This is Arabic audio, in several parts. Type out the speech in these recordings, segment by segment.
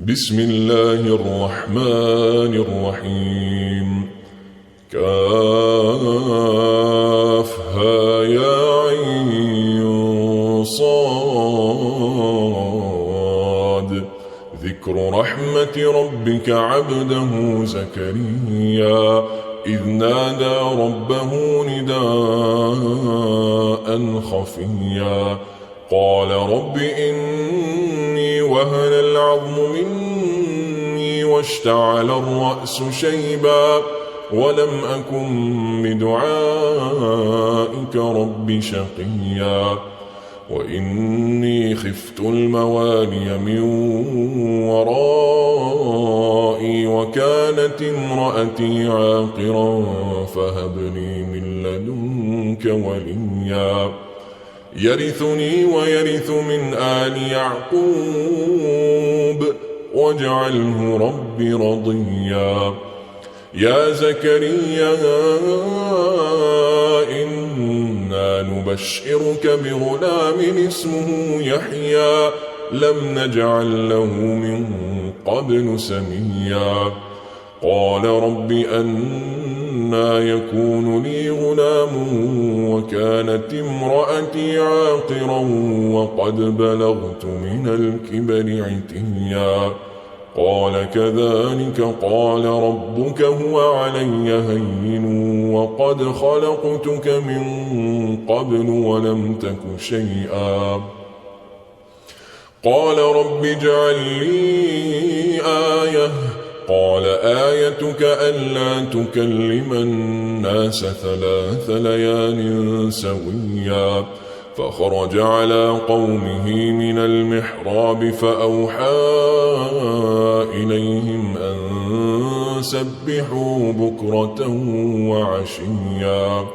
بسم الله الرحمن الرحيم. كافها يا عين صاد. ذكر رحمة ربك عبده زكريا إذ نادى ربه نداء خفيا قال رب إني وهن العظم مني واشتعل الرأس شيبا ولم أكن بدعائك رب شقيا وإني خفت الموالي من ورائي وكانت امرأتي عاقرا فهب لي من لدنك وليا يرثني ويرث من آل يعقوب واجعله رب رضيا. يا زكريا إنا نبشرك بغلام اسمه يحيى لم نجعل له من قبل سميا. قال رب أنى يكون لي غلام وكانت امرأتي عاقرا وقد بلغت من الكبر عتيا. قال كذلك قال ربك هو علي هين وقد خلقتك من قبل ولم تك شيئا. قال رب اجعل لي آية. قال آيتك ألا تكلم الناس 3 ليال سويا. فخرج على قومه من المحراب فأوحى إليهم أن سبحوا بكرة وعشيا.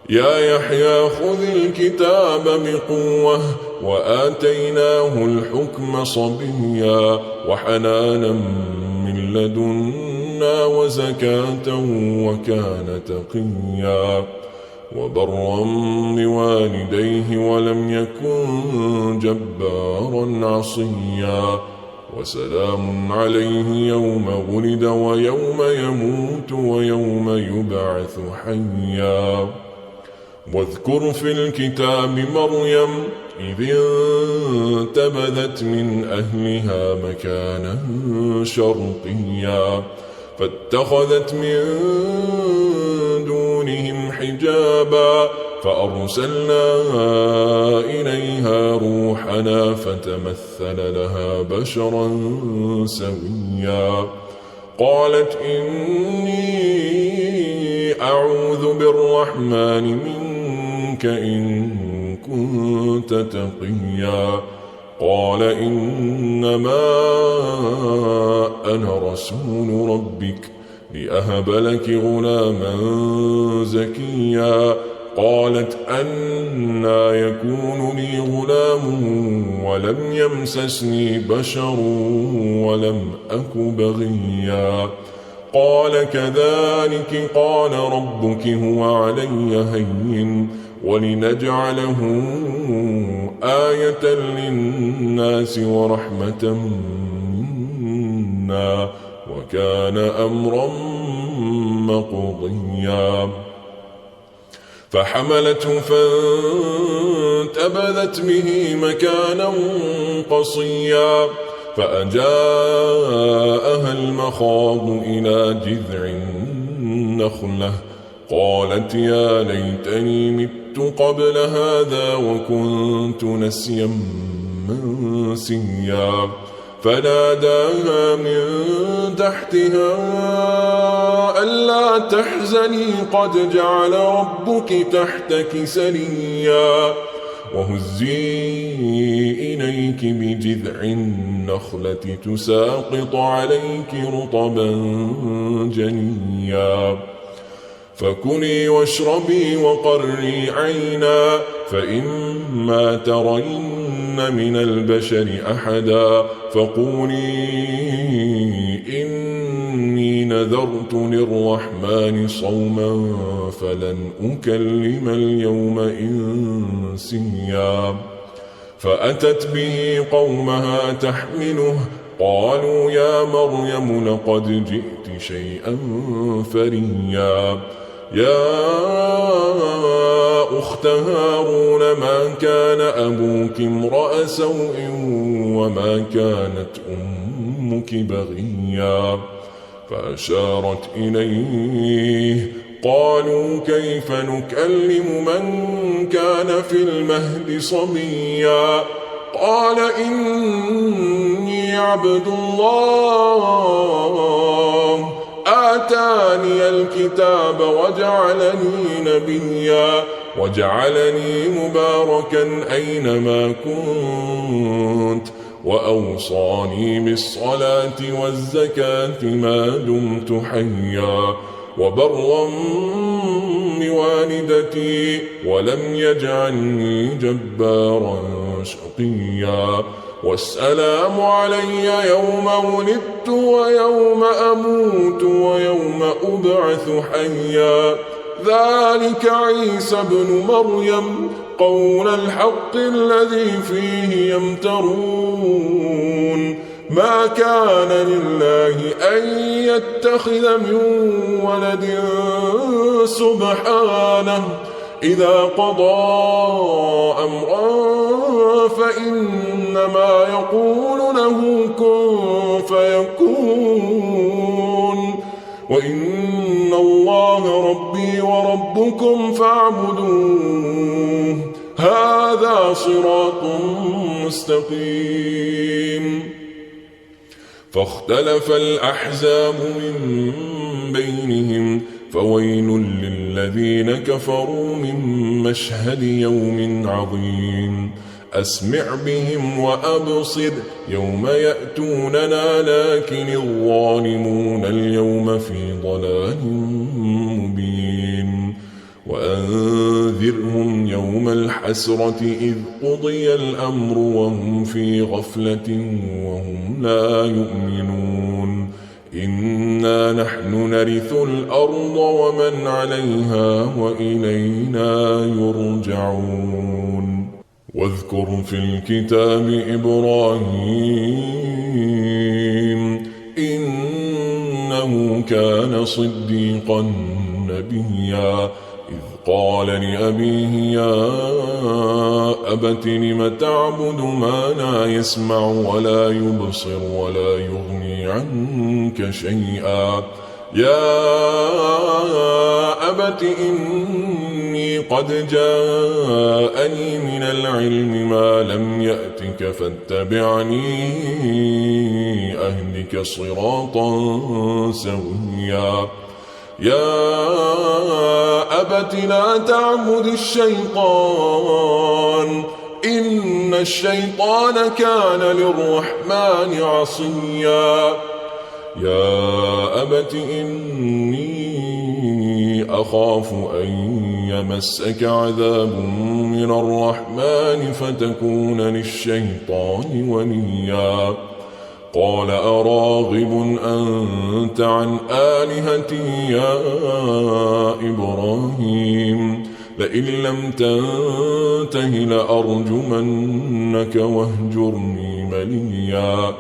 يا يحيى خذ الكتاب بقوة وآتيناه الحكم صبيا وحنانا من لدنا وزكاة وكان تقيا وبرا بوالديه ولم يكن جبارا عصيا. وسلام عليه يوم ولد ويوم يموت ويوم يبعث حيا. واذكر في الكتاب مريم إذ انتبذت من أهلها مكانا شرقيا فاتخذت من دونهم حجابا فأرسلنا إليها روحنا فتمثل لها بشرا سويا. قالت إني أعوذ بالرحمن منك إن كنت تقيا. قال إنما أنا رسول ربك لأهب لك غلاما زكيا. قالت أنى يكون لي غلام ولم يمسسني بشر ولم أك بغيا. قال كذلك قال ربك هو علي هين ولنجعله آية للناس ورحمة منا وكان أمرا مقضيا. فحملته فانتبذت به مكانا قصيا فأجاءها المخاض إلى جذع النخلة قالت يا ليتني مت قبل هذا وكنت نسيا منسيا. فناداها من تحتها ألا تحزني قد جعل ربك تحتك سريا وهزي إليك بجذع النخلة تساقط عليك رطبا جنيا. فكلي واشربي وقري عينا فإما ترين من البشر أحدا فقولي إني نذرت للرحمن صوما فلن أكلم اليوم إنسيا. فأتت به قومها تحمله قالوا يا مريم لقد جئت شيئا فريا يا أخت هارون ما كان أبوك امرأ سوء وما كانت أمك بغيا فأشارت إليه قالوا كيف نكلم من كان في المهد صبيا قال إني عبد الله آتاني الكتاب وجعلني نبيا وجعلني مباركا أينما كنت وأوصاني بالصلاة والزكاة ما دمت حيا وبرا بوالدتي ولم يجعلني جبارا شقيا والسلام علي يوم ولدت ويوم أموت ويوم أبعث حيا ذلك عيسى ابن مريم قول الحق الذي فيه يمترون ما كان لله أن يتخذ من ولد سبحانه إذا قضى أمرا فإنما يقول له كن فيكون وإن الله ربي وربكم فاعبدوه هذا صراط مستقيم فاختلف الأحزاب من بينهم فويل للذين كفروا من مشهد يوم عظيم أسمع بهم وأبصر يوم يأتوننا لكن الظالمون اليوم في ضلال مبين وأنذرهم يوم الحسرة إذ قضي الأمر وهم في غفلة وهم لا يؤمنون إنا نحن نرث الأرض ومن عليها وإلينا يرجعون واذكر في الكتاب إبراهيم إنه كان صديقا نبيا إذ قال لأبيه يا أبت لم تعبد ما لا يسمع ولا يبصر ولا يغني عنك شيئا يا أبت إني قد جاءني من العلم ما لم يأتك فاتبعني أهدك صراطا سويا يا أبت لا تعبد الشيطان إن الشيطان كان للرحمن عصيا يا أبت إني أخاف أن يمسك عذاب من الرحمن فتكون للشيطان وليا قال أراغب أنت عن آلهتي يا إبراهيم لئن لم تنته لأرجمنك واهجرني مليا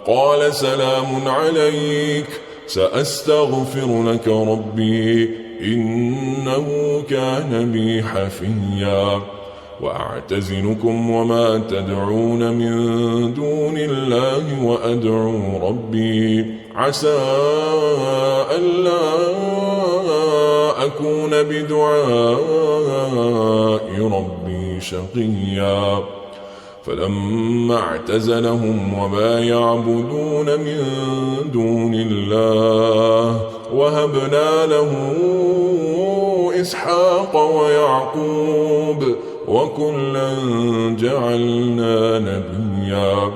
قال سلام عليك سأستغفر لك ربي إنه كان بي حفيا وأعتزلكم وما تدعون من دون الله وأدعو ربي عسى ألا أكون بدعاء ربي شقيا فلما اعتزلهم وما يعبدون من دون الله وهبنا له إسحاق ويعقوب وكلا جعلنا نبيا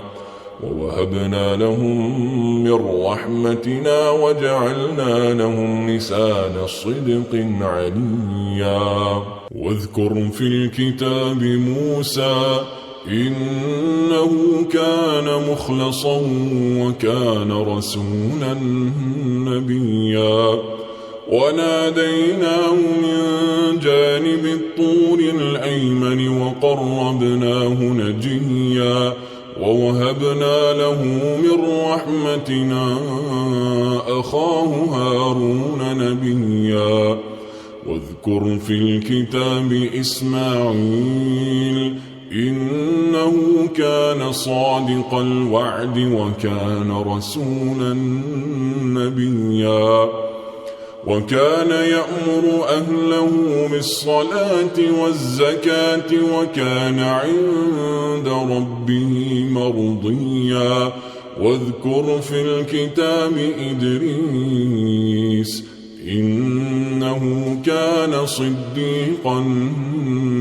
ووهبنا لهم من رحمتنا وجعلنا لهم لسان صدق عليا واذكر في الكتاب موسى إنه كان مخلصا وكان رسولا نبيا وناديناه من جانب الطور الأيمن وقربناه نجيا ووهبنا له من رحمتنا أخاه هارون نبيا واذكر في الكتاب إسماعيل إنه كان صادق الوعد وكان رسولا نبيا وكان يأمر أهله بالصلاة والزكاة وكان عند ربه مرضيا واذكر في الكتاب إدريس إنه كان صديقا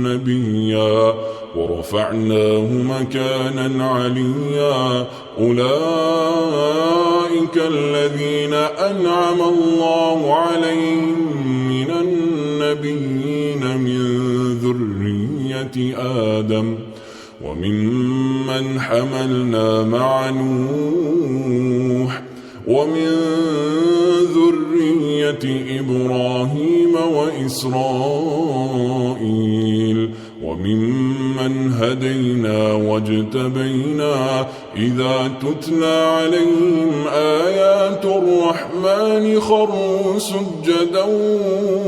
نبيا ورفعناه مكانا عليا أولئك الذين أنعم الله عليهم من النبيين من ذرية آدم وممن حملنا مع نوح ومن ذرية إبراهيم وإسرائيل وممن هدينا واجتبينا إذا تتلى عليهم آيات الرحمن خروا سجدا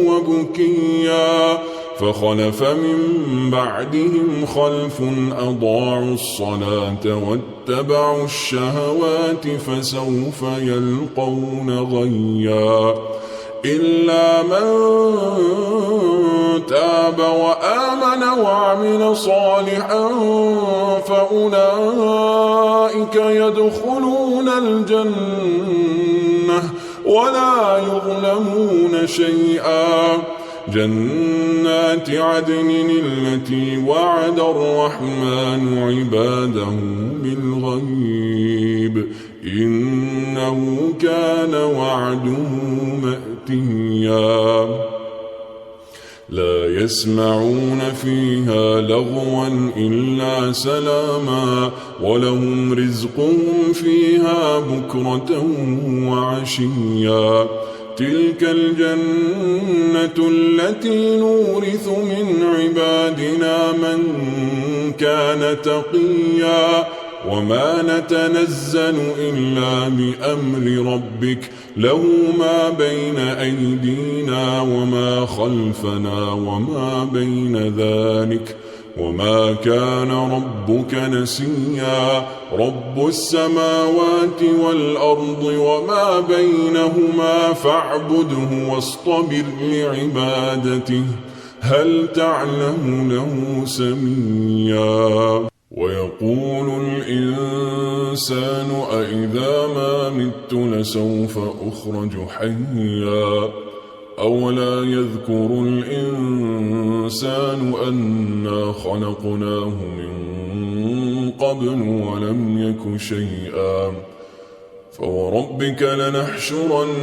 وبكيا فخلف من بعدهم خلف أضاعوا الصلاة واتبعوا الشهوات فسوف يلقون غيا إلا من تاب وآمن وعمل صالحا فأولئك يدخلون الجنة ولا يظلمون شيئا جنات عدن التي وعد الرحمن عباده بالغيب إنه كان وعده مأتيا لا يسمعون فيها لغوا إلا سلاما ولهم رزقهم فيها بكرة وعشيا تلك الجنة التي نورث من عبادنا من كان تقيا وما نتنزل إلا بأمر ربك له ما بين أيدينا وما خلفنا وما بين ذلك وما كان ربك نسيا رب السماوات والأرض وما بينهما فاعبده واصطبر لعبادته هل تعلم له سميا ويقول الإنسان أإذا ما مت لسوف أخرج حيا أولا يذكر الإنسان أنا خلقناه من قبل ولم يك شيئا فوربك لنحشرنهم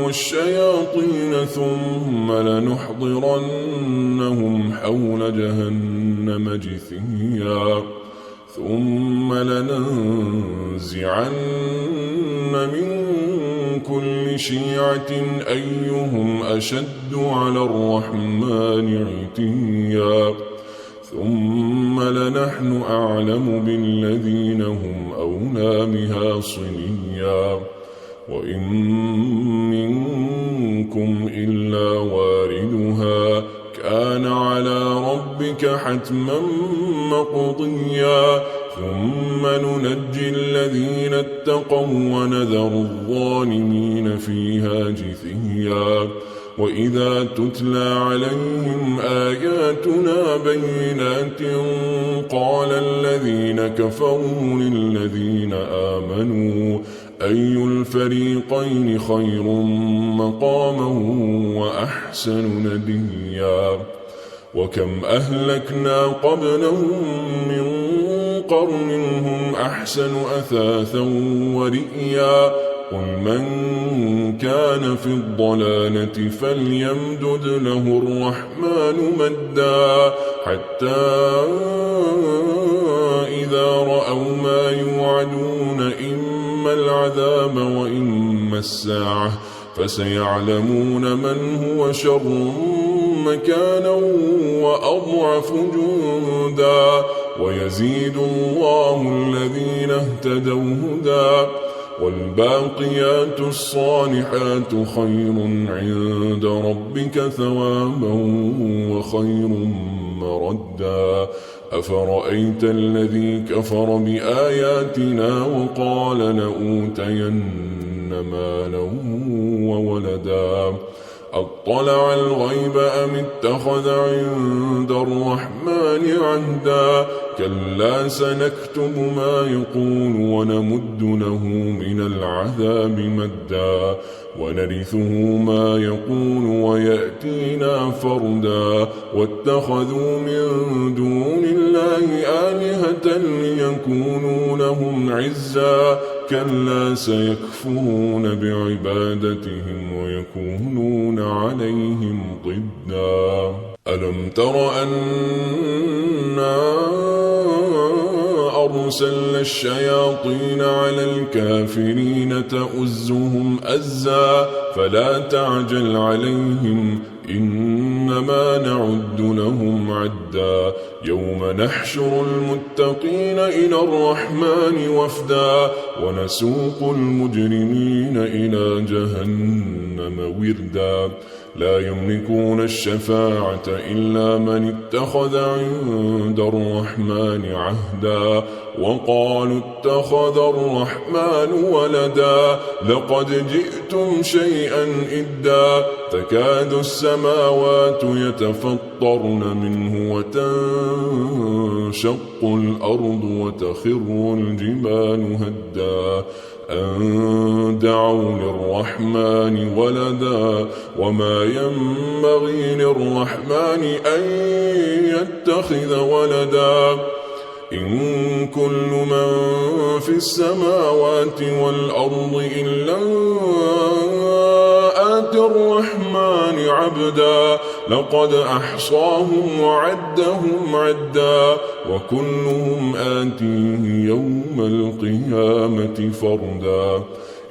والشياطين ثم لنحضرنهم حول جهنم جثيا ثم لننزعن من كل شيعة أيهم أشد على الرحمن عتيا ثم لنحن أعلم بالذين هم أولى بها صليا وإن منكم إلا واردها كان على ربك حتما مقضيا ثم ننجي الذين اتقوا ونذر الظالمين فيها جثيا وإذا تتلى عليهم آياتنا بينات قال الذين كفروا للذين آمنوا أي الفريقين خير مقاما وأحسن نديا وكم أهلكنا قبلهم من قرن هم أحسن أثاثا ورئيا قل من كان في الضلالة فليمدد له الرحمن مدا حتى إذا رأوا ما يوعدون إما العذاب وإما الساعة فسيعلمون من هو شر مكانا وأضعف جندا ويزيد الله الذين اهتدوا هدى والباقيات الصالحات خير عند ربك ثوابا وخير مردا أفرأيت الذي كفر بآياتنا وقال لأوتين مالا وولدا أطلع الغيب أم اتخذ عند الرحمن عهدا كلا سنكتب ما يقول ونمد له من العذاب مدا ونرثه ما يقول ويأتينا فردا واتخذوا من دون الله آلهة ليكونوا لهم عزا كلا سيكفرون بعبادتهم ويكونون عليهم ضدا ألم تر أنا أرسلنا الشياطين على الكافرين تؤزهم أزا فلا تعجل عليهم إنما نعد لهم عدا يوم نحشر المتقين إلى الرحمن وفدا ونسوق المجرمين إلى جهنم وردا لا يملكون الشفاعة إلا من اتخذ عند الرحمن عهدا وقالوا اتخذ الرحمن ولدا لقد جئتم شيئا إدا تكاد السماوات يتفطرن منه وتنشق الأرض وتخر الجبال هدا أن دعوا للرحمن ولدا وما ينبغي للرحمن أن يتخذ ولدا إن كل من في السماوات والأرض إلا آتي الرحمن عبدا لقد أحصاهم وعدهم عدا وكلهم آتيه يوم القيامة فردا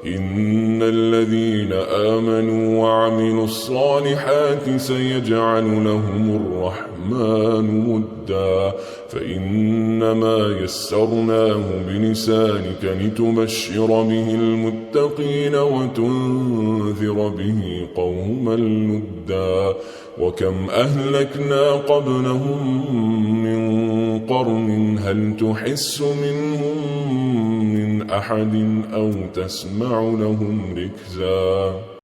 إن الذين آمنوا وعملوا الصالحات سيجعل لهم الرحمن ودا فإنما يسرناه بلسانك لتبشر به المتقين وتنذر به قوما لدا وكم أهلكنا قبلهم من قرن هل تحس منهم من أحد أو تسمع لهم ركزا